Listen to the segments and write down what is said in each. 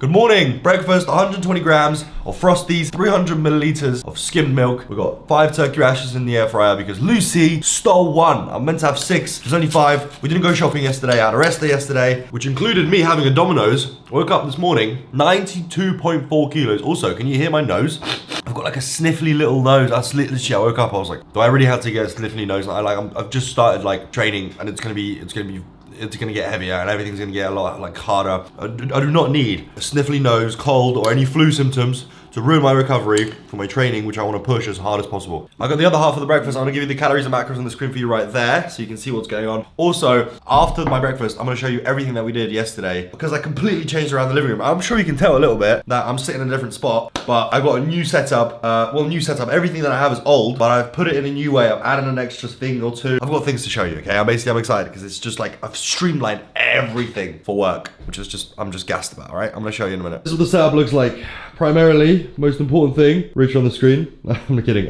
Good morning. Breakfast, 120 grams of Frosties, 300 milliliters of skimmed milk. We've got 5 turkey rashers in the air fryer because Lucy stole 1. I'm meant to have 6. There's only 5. We didn't go shopping yesterday. I had a rest day yesterday, which included me having a Domino's. Woke up this morning, 92.4 kilos. Also, can you hear my nose? I've got like a sniffly little nose. Literally, I woke up, I was like, do I really have to get a sniffly nose? I've just started like training, and it's gonna get heavier and everything's gonna get a lot like harder. I do not need a sniffly nose, cold, or any flu symptoms to ruin my recovery for my training, which I want to push as hard as possible. I got the other half of the breakfast. I'm gonna give you the calories and macros on the screen for you right there, so you can see what's going on. Also, after my breakfast, I'm gonna show you everything that we did yesterday, because I completely changed around the living room. I'm sure you can tell a little bit that I'm sitting in a different spot, but I got a new setup. Everything that I have is old, but I've put it in a new way. I've added an extra thing or two. I've got things to show you, okay? I'm excited because it's just like, I've streamlined everything for work, which is I'm just gassed about, all right? I'm gonna show you in a minute. This is what the setup looks like. Primarily, most important thing, reach on the screen. I'm not kidding.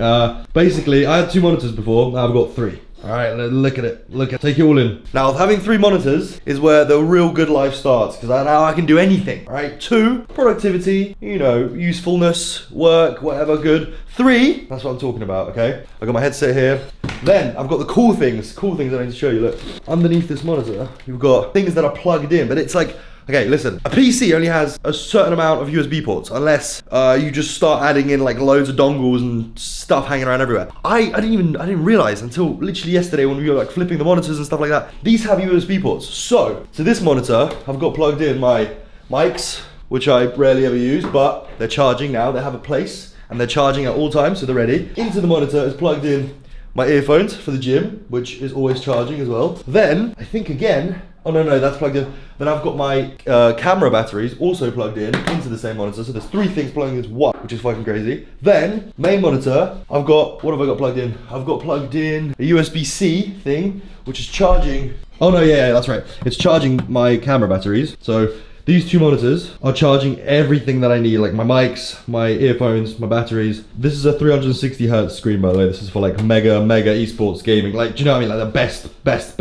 Basically, I had 2 monitors before, now I've got 3. All right, look at it. Take it all in. Now, having 3 monitors is where the real good life starts, because now I can do anything, all right? 2, productivity, usefulness, work, whatever, good. 3, that's what I'm talking about, okay? I got my headset here. Then, I've got the cool things I need to show you. Look, underneath this monitor, you've got things that are plugged in, but it's like, okay, listen, a PC only has a certain amount of USB ports, unless you just start adding in like loads of dongles and stuff hanging around everywhere. I didn't realize until literally yesterday when we were like flipping the monitors and stuff like that. These have USB ports. So to this monitor, I've got plugged in my mics, which I rarely ever use, but they're charging now. They have a place and they're charging at all times, so they're ready. Into the monitor is plugged in my earphones for the gym, which is always charging as well. Then, I think again, oh no, that's plugged in. Then I've got my camera batteries also plugged in into the same monitor. So there's 3 things plugging into one, which is fucking crazy. Then, main monitor, what have I got plugged in? I've got plugged in a USB-C thing, which is charging. Oh no, yeah, that's right. It's charging my camera batteries. So these 2 monitors are charging everything that I need, like my mics, my earphones, my batteries. This is a 360 hertz screen, by the way. This is for like mega esports gaming. Like, do you know what I mean? Like the best,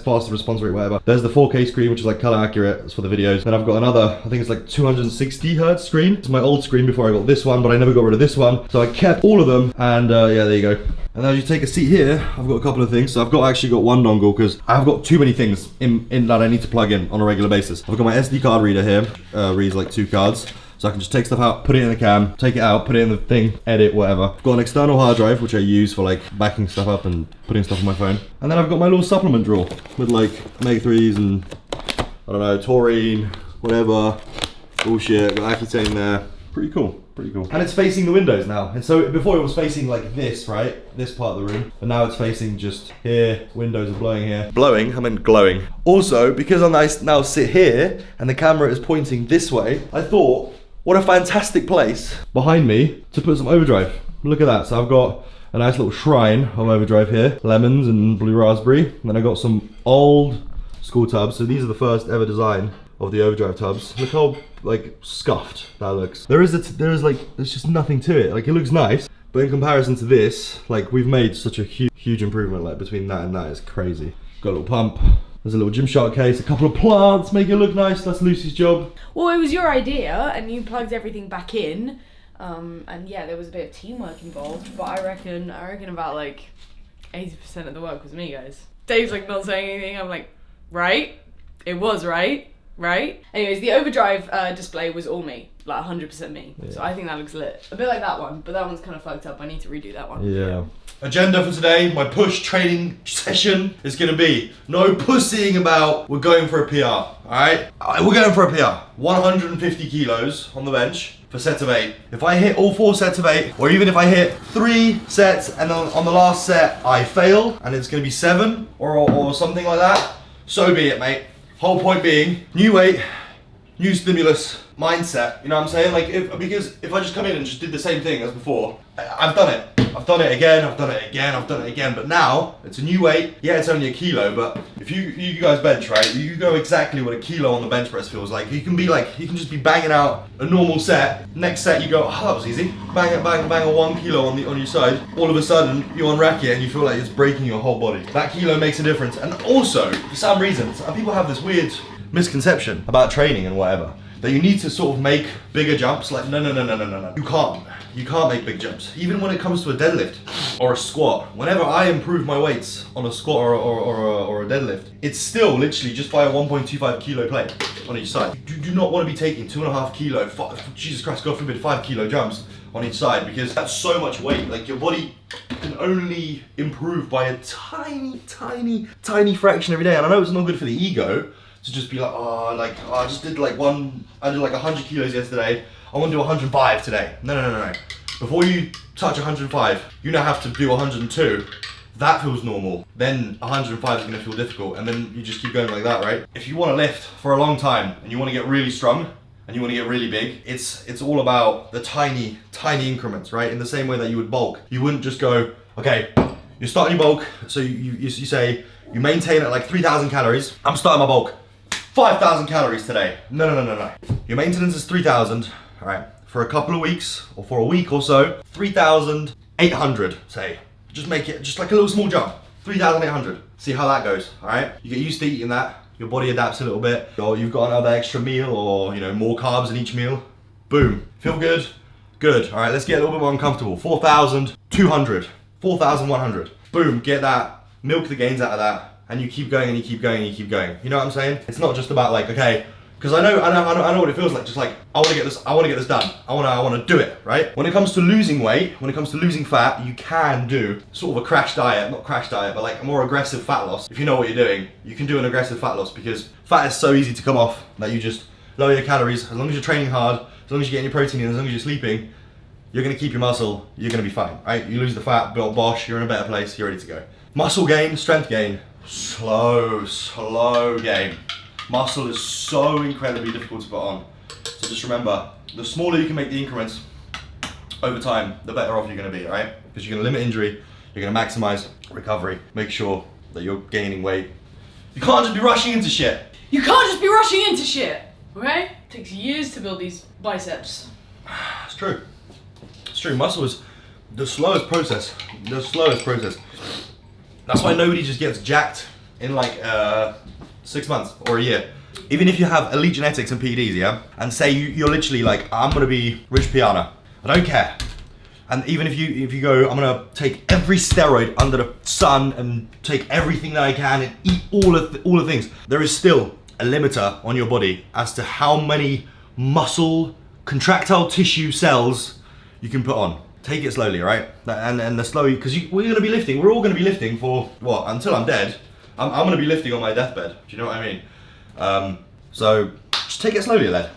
fast response rate, whatever. There's the 4K screen, which is like color accurate. It's for the videos. Then I've got another, I think it's like 260 hertz screen. It's my old screen before I got this one, but I never got rid of this one. So I kept all of them, and yeah, there you go. And then as you take a seat here, I've got a couple of things. So I've actually got 1 dongle because I've got too many things in that I need to plug in on a regular basis. I've got my SD card reader here, reads like 2 cards. So I can just take stuff out, put it in the cam, take it out, put it in the thing, edit, whatever. I've got an external hard drive, which I use for like backing stuff up and putting stuff on my phone. And then I've got my little supplement drawer with like omega-3s and, I don't know, taurine, whatever, bullshit, got Accutane there. Pretty cool. And it's facing the windows now. And so before it was facing like this, right? This part of the room. And now it's facing just here. Windows are blowing here. Blowing, I mean glowing. Also, because I now sit here and the camera is pointing this way, I thought, what a fantastic place behind me to put some overdrive. Look at that. So I've got a nice little shrine of overdrive here. Lemons and blue raspberry. And then I got some old school tubs. So these are the first ever design of the overdrive tubs. Look how like scuffed that looks. There's just nothing to it. Like, it looks nice, but in comparison to this, like, we've made such a huge improvement. Like, between that and that is crazy. Got a little pump. There's a little Gymshark case, a couple of plants, make it look nice. That's Lucy's job. Well, it was your idea, and you plugged everything back in. And yeah, there was a bit of teamwork involved, but I reckon about like 80% of the work was me, guys. Dave's like not saying anything. I'm like, right? It was right? Anyways, the overdrive display was all me, like 100% me. Yeah. So I think that looks lit. A bit like that one, but that one's kind of fucked up. I need to redo that one. Yeah. Agenda for today, my push training session is gonna be no pussying about, we're going for a PR, all right? We're going for a PR. 150 kilos on the bench for set of 8. If I hit all 4 sets of 8, or even if I hit 3 sets and then on the last set I fail, and it's gonna be 7 or something like that, so be it, mate. Whole point being, new weight, new stimulus, mindset, you know what I'm saying? Like, because if I just come in and just did the same thing as before, I've done it. I've done it again, but now it's a new weight. Yeah, it's only a kilo, but if you guys bench, right, you know exactly what a kilo on the bench press feels like. You can just be banging out a normal set. Next set you go, oh, that was easy. Bang a 1 kilo on your side. All of a sudden you unrack it and you feel like it's breaking your whole body. That kilo makes a difference. And also, for some reason, people have this weird misconception about training and whatever. that you need to sort of make bigger jumps. Like, no. You can't. You can't make big jumps. Even when it comes to a deadlift or a squat, whenever I improve my weights on a squat or a deadlift, it's still literally just by a 1.25 kilo plate on each side. You do not want to be taking 2.5 kilo, Jesus Christ, God forbid, 5 kilo jumps on each side, because that's so much weight. Like, your body can only improve by a tiny fraction every day. And I know it's not good for the ego to just be like, I just did like 100 kilos yesterday, I want to do 105 today. No. Before you touch 105, you now have to do 102. That feels normal. Then 105 is going to feel difficult, and then you just keep going like that, right? If you want to lift for a long time and you want to get really strong and you want to get really big, it's all about the tiny increments, right? In the same way that you would bulk. You wouldn't just go, okay, you're starting your bulk, so you say you maintain at like 3,000 calories. I'm starting my bulk 5,000 calories today. No. Your maintenance is 3,000. All right, for a couple of weeks or for a week or so, 3,800, say. Just make it just like a little small jump, 3,800. See how that goes, all right? You get used to eating that, your body adapts a little bit, or you've got another extra meal or, you know, more carbs in each meal. Boom, feel good? Good, all right, let's get a little bit more uncomfortable. 4,200, 4,100. Boom, get that, milk the gains out of that, and you keep going and you keep going and you keep going. You know what I'm saying? It's not just about like, okay, because I know what it feels like. Just like, I want to get this done. I want to do it, right? When it comes to losing weight, when it comes to losing fat, you can do sort of a crash diet, not crash diet, but like a more aggressive fat loss. If you know what you're doing, you can do an aggressive fat loss, because fat is so easy to come off that you just lower your calories. As long as you're training hard, as long as you're getting your protein in, as long as you're sleeping, you're going to keep your muscle, you're going to be fine, right? You lose the fat, bosh, you're in a better place, you're ready to go. Muscle gain, strength gain, slow gain. Muscle is so incredibly difficult to put on. So just remember, the smaller you can make the increments over time, the better off you're going to be, right? Because you're going to limit injury, you're going to maximize recovery, make sure that you're gaining weight. You can't just be rushing into shit. You can't just be rushing into shit, okay? It takes years to build these biceps. It's true. It's true. Muscle is the slowest process. That's why nobody just gets jacked in like 6 months or a year. Even if you have elite genetics and PEDs, yeah, and say you're literally like, I'm gonna be Rich Piana, I don't care. And even if you go, I'm gonna take every steroid under the sun and take everything that I can and eat all the things, there is still a limiter on your body as to how many muscle contractile tissue cells you can put on. Take it slowly, right? And the slowly, because we're gonna be lifting. We're all gonna be lifting for what? Until I'm dead. I'm gonna be lifting on my deathbed. Do you know what I mean? So just take it slowly, lad.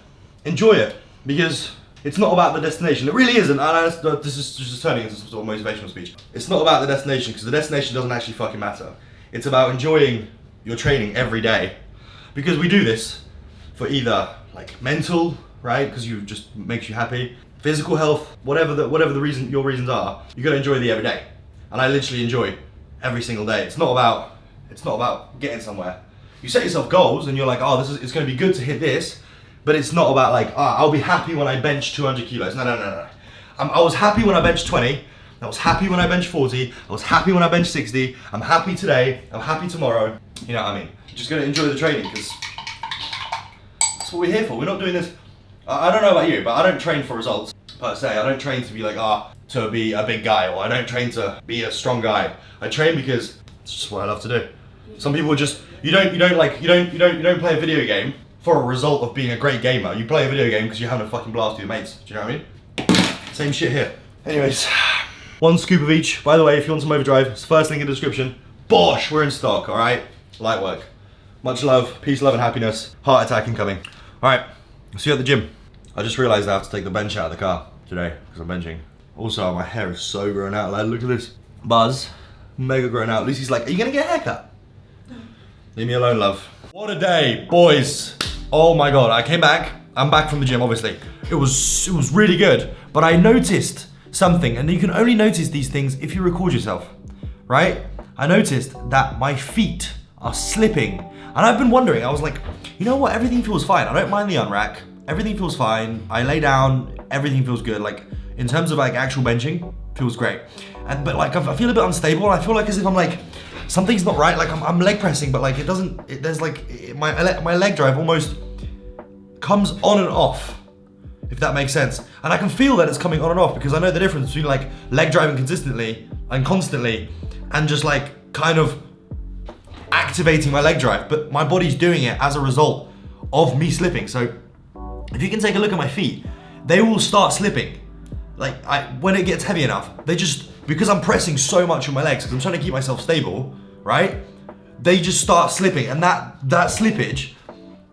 Enjoy it, because it's not about the destination. It really isn't. And this is just turning into some sort of motivational speech. It's not about the destination, because the destination doesn't actually fucking matter. It's about enjoying your training every day, because we do this for either like mental, right? Because you just makes you happy. Physical health, whatever the reason, your reasons are, you gotta enjoy the every day. And I literally enjoy every single day. It's not about getting somewhere. You set yourself goals and you're like, oh, it's gonna be good to hit this, but it's not about like, oh, I'll be happy when I bench 200 kilos. No. I was happy when I benched 20. I was happy when I benched 40. I was happy when I benched 60. I'm happy today. I'm happy tomorrow. You know what I mean? You're just gonna enjoy the training, because that's what we're here for. We're not doing this. I don't know about you, but I don't train for results per se. I don't train to be like, to be a big guy, or I don't train to be a strong guy. I train because it's just what I love to do. Some people just, you don't play a video game for a result of being a great gamer. You play a video game because you're having a fucking blast with your mates. Do you know what I mean? Same shit here. Anyways, 1 scoop of each. By the way, if you want some overdrive, it's the first link in the description. Bosh, we're in stock, all right? Light work. Much love, peace, love, and happiness. Heart attack incoming. All right, see you at the gym. I just realized I have to take the bench out of the car today because I'm benching. Also, my hair is so grown out, lad. Look at this. Buzz, mega grown out. Lucy's like, are you gonna get a haircut? Leave me alone, love. What a day, boys. Oh my God, I came back. I'm back from the gym, obviously. It was really good, but I noticed something, and you can only notice these things if you record yourself, right? I noticed that my feet are slipping, and I've been wondering, I was like, you know what, everything feels fine. I don't mind the unrack. Everything feels fine. I lay down, everything feels good. Like, in terms of like actual benching, feels great. But like, I feel a bit unstable. I feel like as if I'm like, something's not right. Like I'm leg pressing, but like it doesn't, there's like, my leg drive almost comes on and off, if that makes sense. And I can feel that it's coming on and off because I know the difference between like leg driving consistently and constantly and just like kind of activating my leg drive, but my body's doing it as a result of me slipping. So if you can take a look at my feet, they will start slipping. Like when it gets heavy enough, they just, because I'm pressing so much on my legs, because I'm trying to keep myself stable, right? They just start slipping, and that slippage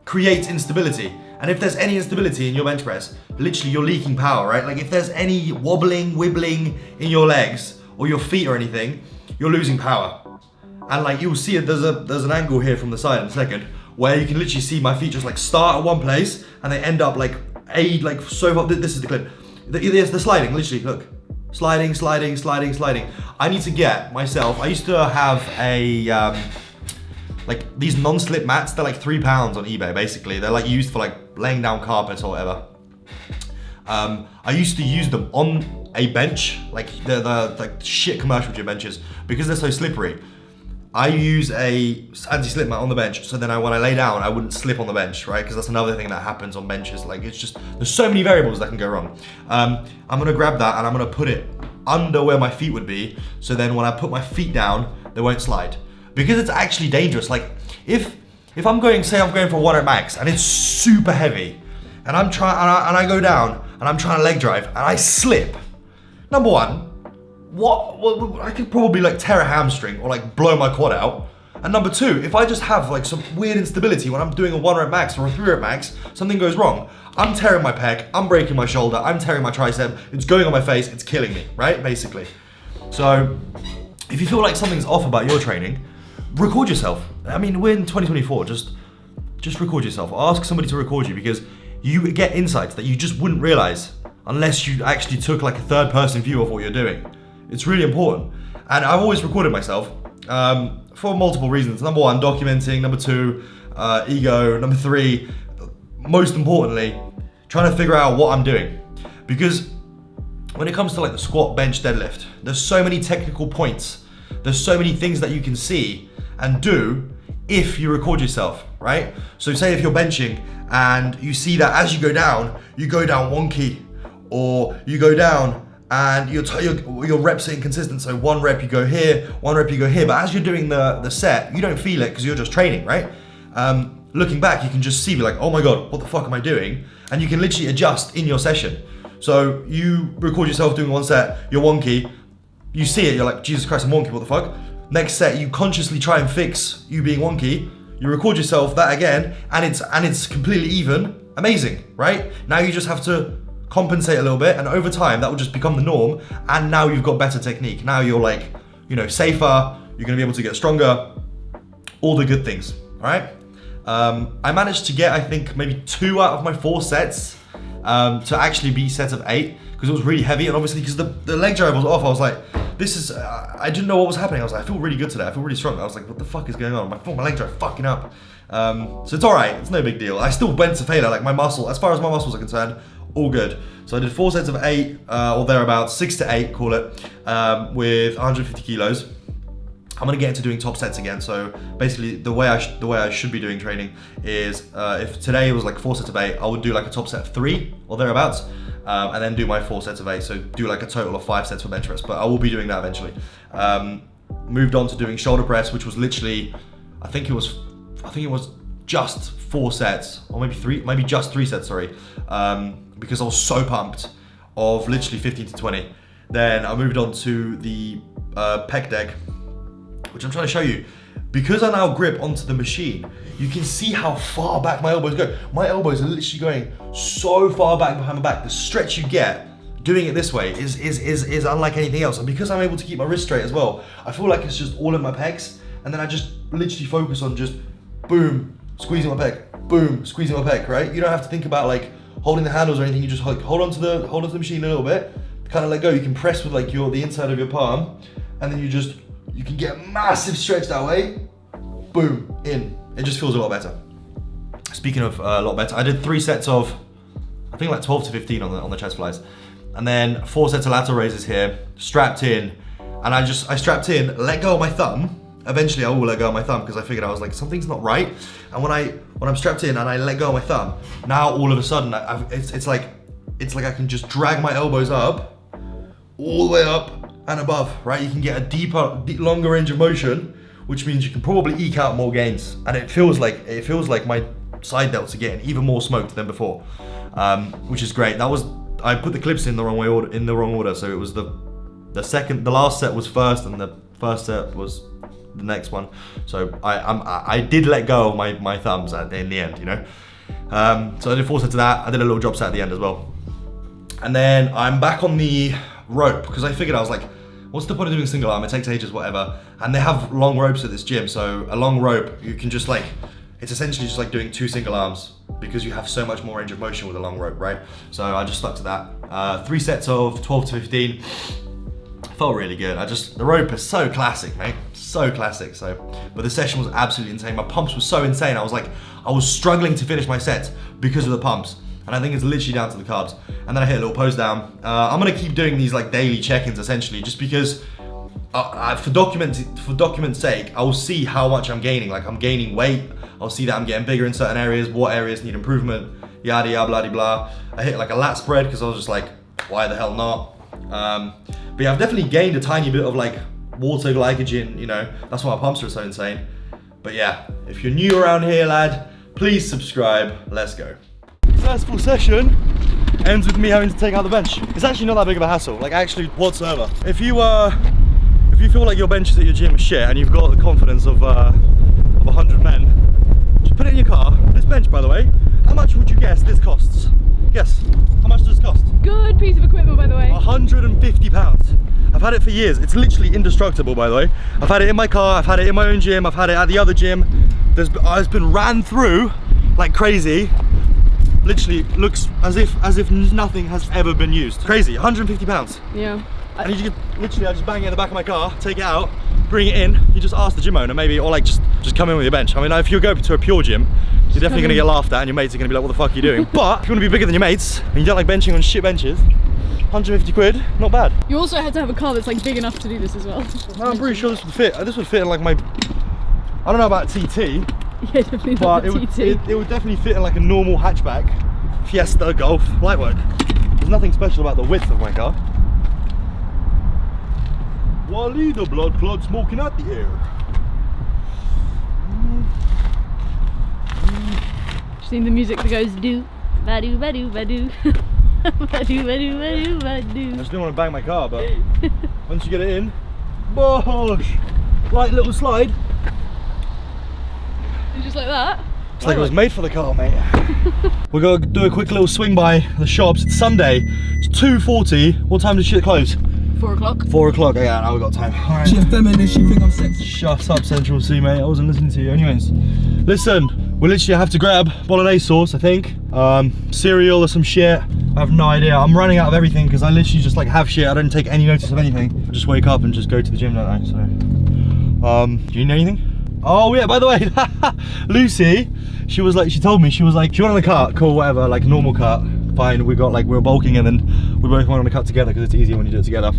creates instability. And if there's any instability in your bench press, literally you're leaking power, right? Like if there's any wobbling, wibbling in your legs or your feet or anything, you're losing power. And like you'll see it, there's an angle here from the side in a second where you can literally see my feet just like start at one place and they end up like so far. This is the clip. The sliding, literally, look. Sliding. I need to get myself, I used to have a, like these non-slip mats, they're like £3 on eBay basically. They're like used for like laying down carpets or whatever. I used to use them on a bench, like the like shit commercial gym benches, because they're so slippery. I use a anti-slip mat on the bench, so then when I lay down, I wouldn't slip on the bench, right? Because that's another thing that happens on benches. Like it's just, there's so many variables that can go wrong. I'm gonna grab that and I'm gonna put it under where my feet would be, so then when I put my feet down, they won't slide. Because it's actually dangerous. Like if I'm going, say I'm going for 1 rep max and it's super heavy, and I'm trying, and I go down and I'm trying to leg drive and I slip. Number one, what I could probably like tear a hamstring or like blow my quad out. And number two, if I just have like some weird instability when I'm doing a 1 rep max or a 3 rep max, something goes wrong. I'm tearing my pec, I'm breaking my shoulder, I'm tearing my tricep, it's going on my face, it's killing me, right? Basically. So if you feel like something's off about your training, record yourself. I mean, we're in 2024, just record yourself. Ask somebody to record you, because you get insights that you just wouldn't realize unless you actually took like a third person view of what you're doing. It's really important. And I've always recorded myself for multiple reasons. Number one, documenting. Number two, ego. Number three, most importantly, trying to figure out what I'm doing. Because when it comes to like the squat, bench, deadlift, there's so many technical points. There's so many things that you can see and do if you record yourself, right? So say if you're benching and you see that as you go down wonky, or you go down and your reps are inconsistent. So 1 rep you go here, 1 rep you go here, but as you're doing the set, you don't feel it because you're just training, right? Looking back, you can just see, be like, oh my God, what the fuck am I doing? And you can literally adjust in your session. So you record yourself doing 1 set, you're wonky, you see it, you're like, Jesus Christ, I'm wonky, what the fuck? Next set, you consciously try and fix you being wonky, you record yourself that again, and it's completely even, amazing, right? Now you just have to compensate a little bit, and over time that will just become the norm, and now you've got better technique. Now you're like, safer, you're gonna be able to get stronger, all the good things, all right? I managed to get, I think, maybe 2 out of my 4 sets to actually be sets of 8, because it was really heavy, and obviously because the leg drive was off, I was like, I didn't know what was happening. I was like, I feel really good today, I feel really strong. I was like, what the fuck is going on? My leg drive fucking up. So it's all right, it's no big deal. I still went to failure, like my muscle, as far as my muscles are concerned, all good. So I did 4 sets of 8, or thereabouts, 6 to 8, call it, with 150 kilos. I'm gonna get into doing top sets again. So basically, the way I should be doing training is, if today was like 4 sets of 8, I would do like a top set of 3 or thereabouts, and then do my 4 sets of 8. So do like a total of 5 sets for bench press. But I will be doing that eventually. Moved on to doing shoulder press, which was literally, I think it was just 4 sets, or maybe just 3 sets. Sorry, because I was so pumped of literally 15 to 20. Then I moved on to the pec deck, which I'm trying to show you. Because I now grip onto the machine, you can see how far back my elbows go. My elbows are literally going so far back behind my back. The stretch you get doing it this way is unlike anything else. And because I'm able to keep my wrist straight as well, I feel like it's just all in my pecs. And then I just literally focus on just boom, squeezing my pec, boom, squeezing my pec, right? You don't have to think about like holding the handles or anything. You just like hold onto the machine a little bit, kind of let go. You can press with like the inside of your palm, and then you can get a massive stretch that way. Boom, in. It just feels a lot better. Speaking of a lot better, I did 3 sets of, I think like 12 to 15 on the chest flies, and then 4 sets of lateral raises here, strapped in, and I strapped in, let go of my thumb, eventually I will let go of my thumb because I figured I was like, something's not right. And when I'm strapped in and I let go of my thumb, now all of a sudden it's like I can just drag my elbows up, all the way up and above, right? You can get a deeper, longer range of motion, which means you can probably eke out more gains. And it feels like my side delts are getting even more smoked than before, which is great. I put the clips in the wrong order, so it was the last set was first, and the first set was the next one. So I did let go of my thumbs in the end, you know. So I did 4 sets of that. I did a little drop set at the end as well, and then I'm back on the rope because I figured, I was like, what's the point of doing single arm? It takes ages, whatever. And they have long ropes at this gym, so a long rope, you can just like, it's essentially just like doing 2 single arms because you have so much more range of motion with a long rope, right? So I just stuck to that. 3 sets of 12 to 15. Felt really good. The rope is so classic, mate. So classic. But the session was absolutely insane. My pumps were so insane. I was struggling to finish my sets because of the pumps. And I think it's literally down to the carbs. And then I hit a little pose down. I'm gonna keep doing these like daily check-ins essentially, just because for document's sake, I will see how much I'm gaining. Like, I'm gaining weight. I'll see that I'm getting bigger in certain areas, what areas need improvement, yada yada blah de blah. I hit like a lat spread because I was just like, why the hell not? But yeah, I've definitely gained a tiny bit of like water glycogen, you know, that's why my pumps are so insane. But yeah, if you're new around here, lad, please subscribe. Let's go. First full session ends with me having to take out the bench. It's actually not that big of a hassle, like actually whatsoever. If you feel like your benches at your gym are shit and you've got the confidence of 100 men, just put it in your car. This bench, by the way, how much would you guess this costs? Guess, how much does this cost? Good piece of equipment, by the way. £150. I've had it for years. It's literally indestructible, by the way. I've had it in my car, I've had it in my own gym, I've had it at the other gym. It's been ran through like crazy. Literally looks as if nothing has ever been used. Crazy, £150. Yeah. And you can literally, I just bang it in the back of my car, take it out, bring it in. You just ask the gym owner maybe, or like just come in with your bench. I mean, if you go to a pure gym, you're definitely gonna get laughed at and your mates are gonna be like, what the fuck are you doing? But if you wanna be bigger than your mates and you don't like benching on shit benches, 150 quid, not bad. You also had to have a car that's like big enough to do this as well. No, I'm pretty sure this would fit. This would fit in like my, I don't know about TT, yeah, definitely but not the TT. it would definitely fit in like a normal hatchback, Fiesta, Golf, light work. There's nothing special about the width of my car. Wally the blood clot smoking out the air. Seen the music that goes do, ba-do, ba-do, ba-do. Ba-do, ba-do, ba-do, ba-do. I just didn't want to bang my car, but once you get it in, bosh! Light little slide. And just like that. It's like it was made for the car, mate. We're gonna do a quick little swing by the shops. It's Sunday. It's 2:40. What time does shit close? 4 o'clock. 4 o'clock. Yeah, now we've got time. All right. She's feminist, she think I'm sexy. Shut up, Central C, mate. I wasn't listening to you. Anyways, listen. We literally have to grab bolognese sauce, I think. Cereal or some shit. I have no idea. I'm running out of everything because I literally just like have shit. I don't take any notice of anything. I just wake up and just go to the gym, don't I? So, do you need anything? Oh yeah, by the way, Lucy, she told me, she went on the cart, cool, whatever, like a normal cart, fine, we were bulking and then we both went on the cart together because it's easier when you do it together.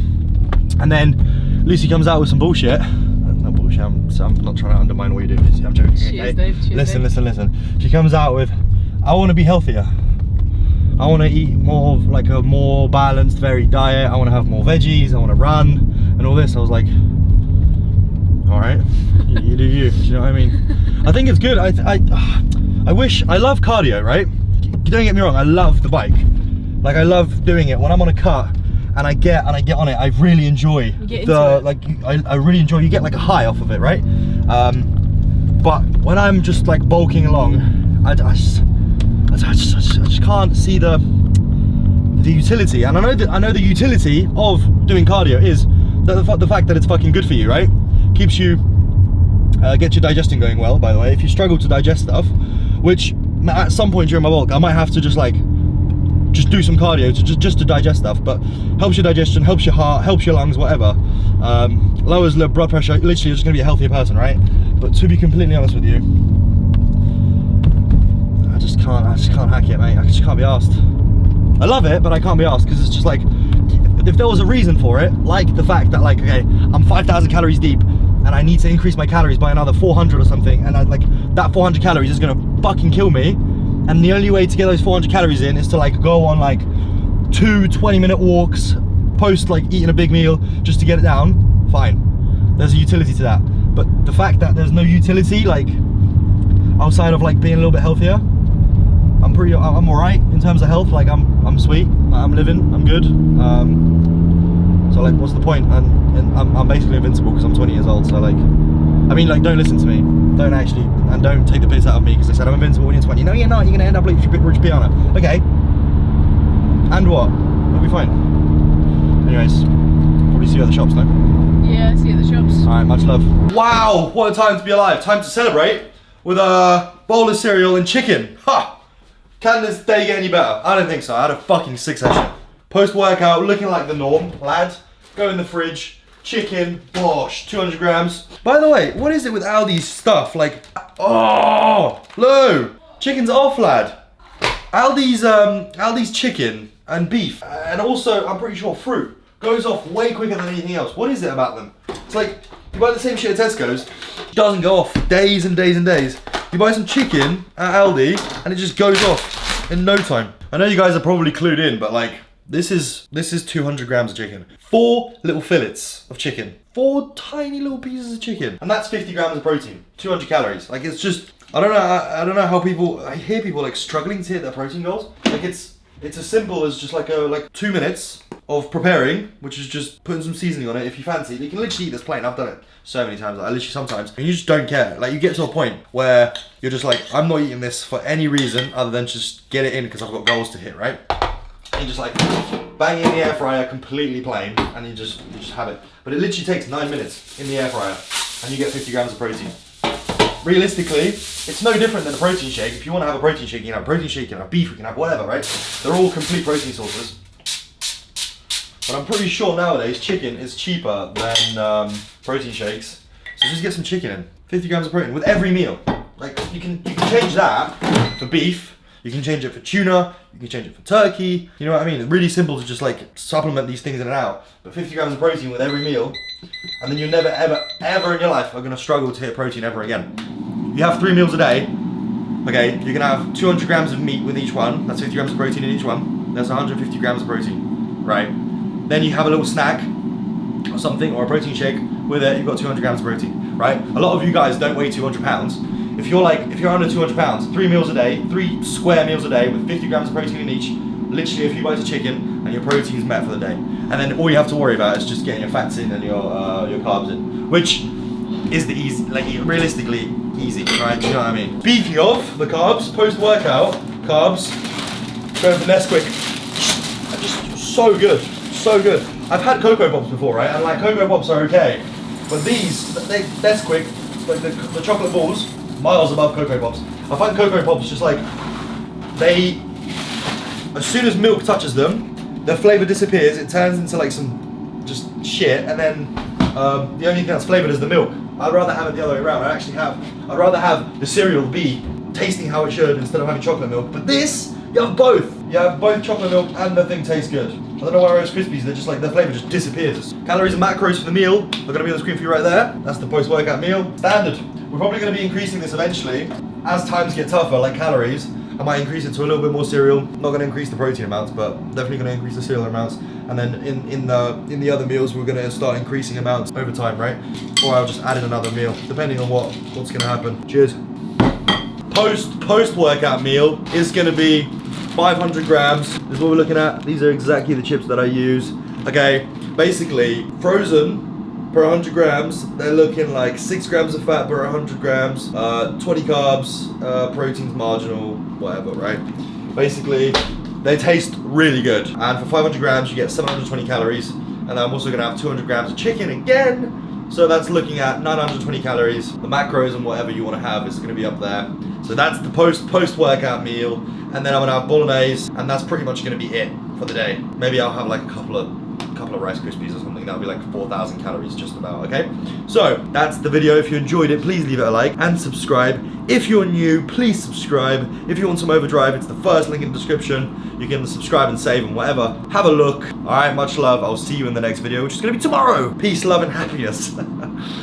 And then Lucy comes out with some bullshit. No bullshit, I'm not trying to undermine what you do, Lucy, I'm joking. Cheers, Dave, cheers, Listen. She comes out with, I want to be healthier. I want to eat more of like a more balanced, varied diet. I want to have more veggies, I want to run and all this. I was like, all right, you do you. Do you know what I mean? I think it's good. I wish, I love cardio, right? Don't get me wrong, I love the bike. Like I love doing it. When I'm on a cart and I get on it, I really enjoy I really enjoy, you get like a high off of it, right? But when I'm just like bulking along, I just can't see the utility. And I know the utility of doing cardio is the fact that it's fucking good for you, right? Keeps you, gets your digestion going well, by the way. If you struggle to digest stuff, which at some point during my bulk, I might have to just do some cardio just to digest stuff, but helps your digestion, helps your heart, helps your lungs, whatever. Lowers blood pressure, literally you're just gonna be a healthier person, right? But to be completely honest with you, I just can't hack it, mate. I just can't be asked. I love it, but I can't be asked because it's just like, if there was a reason for it, like the fact that like, okay, I'm 5,000 calories deep, and I need to increase my calories by another 400 or something, and that 400 calories is gonna fucking kill me, and the only way to get those 400 calories in is to like go on like 2 20-minute walks post like eating a big meal just to get it down, fine, there's a utility to that. But the fact that there's no utility like outside of like being a little bit healthier, I'm all right in terms of health. Like I'm sweet, I'm living, I'm good. So like, what's the point? And I'm basically invincible because I'm 20 years old. So like, I mean, like, don't listen to me. Don't actually, and don't take the piss out of me because I said I'm invincible when you're 20. No, you're not. You're gonna end up like Rich Piana. Okay. And what? We'll be fine. Anyways, probably see you at the shops, no? Yeah, see you at the shops. All right, much love. Wow, what a time to be alive. Time to celebrate with a bowl of cereal and chicken. Ha! Can this day get any better? I don't think so. I had a fucking sick session. Post-workout, looking like the norm, lad. Go in the fridge, chicken, bosh, 200 grams. By the way, what is it with Aldi's stuff? Like, oh, Lou, chicken's off, lad. Aldi's chicken and beef, and also, I'm pretty sure fruit, goes off way quicker than anything else. What is it about them? It's like, you buy the same shit at Tesco's, it doesn't go off days and days and days. You buy some chicken at Aldi, and it just goes off in no time. I know you guys are probably clued in, but like, this is 200 grams of chicken. 4 little fillets of chicken. 4 tiny little pieces of chicken. And that's 50 grams of protein. 200 calories. Like, it's just, I don't know how people, I hear people like struggling to hit their protein goals. Like, it's as simple as just like 2 minutes of preparing, which is just putting some seasoning on it if you fancy. You can literally eat this plain. I've done it so many times. I literally sometimes, and you just don't care. Like, you get to a point where you're just like, I'm not eating this for any reason other than just get it in because I've got goals to hit, right? And you just like bang it in the air fryer completely plain, and you just have it. But it literally takes 9 minutes in the air fryer, and you get 50 grams of protein. Realistically, it's no different than a protein shake. If you want to have a protein shake, you can have a protein shake, you can have beef, you can have whatever, right? They're all complete protein sources. But I'm pretty sure nowadays chicken is cheaper than protein shakes. So just get some chicken in. 50 grams of protein with every meal. Like, you can change that for beef. You can change it for tuna, you can change it for turkey, you know what I mean? It's really simple to just like supplement these things in and out. But 50 grams of protein with every meal, and then you're never ever in your life are gonna struggle to hit protein ever again. You have 3 meals a day, okay? You can have 200 grams of meat with each one, that's 50 grams of protein in each one, that's 150 grams of protein, right? Then you have a little snack or something, or a protein shake with it, you've got 200 grams of protein, right? A lot of you guys don't weigh 200 pounds. If you're under 200 pounds, 3 meals a day, 3 square meals a day with 50 grams of protein in each, literally a few bites of chicken, and your protein's met for the day. And then all you have to worry about is just getting your fats in and your carbs in, which is the easy, like realistically easy, right? Do you know what I mean? Speaking of the carbs, post-workout carbs, going for Nesquik, are just so good, so good. I've had Cocoa Pops before, right? And like Cocoa Pops are okay, but these, Nesquik, like the chocolate balls, miles above Cocoa Pops. I find Cocoa Pops just like, as soon as milk touches them, their flavour disappears, it turns into like some just shit, and then the only thing that's flavoured is the milk. I'd rather have it the other way around. I'd rather have the cereal be tasting how it should instead of having chocolate milk. But this, you have both. You have both chocolate milk and the thing tastes good. I don't know why Rice Krispies, they're just like, their flavour just disappears. Calories and macros for the meal are going to be on the screen for you right there. That's the post-workout meal. Standard. We're probably going to be increasing this eventually. As times get tougher, like calories, I might increase it to a little bit more cereal. Not going to increase the protein amounts, but definitely going to increase the cereal amounts. And then in the other meals, we're going to start increasing amounts over time, right? Or I'll just add in another meal, depending on what's going to happen. Cheers. Post-workout meal is going to be 500 grams. This is what we're looking at. These are exactly the chips that I use. Okay, basically, frozen per 100 grams, they're looking like 6 grams of fat per 100 grams, 20 carbs, protein's marginal, whatever, right? Basically, they taste really good. And for 500 grams, you get 720 calories. And I'm also gonna have 200 grams of chicken again. So that's looking at 920 calories. The macros and whatever you wanna have is gonna be up there. So that's the post-workout meal. And then I'm gonna have bolognese, and that's pretty much gonna be it for the day. Maybe I'll have like a couple of Rice Krispies or something. That'll be like 4,000 calories just about, okay? So that's the video. If you enjoyed it, please leave it a like and subscribe. If you're new, please subscribe. If you want some overdrive, it's the first link in the description. You can subscribe and save and whatever. Have a look. All right, much love. I'll see you in the next video, which is gonna be tomorrow. Peace, love, and happiness.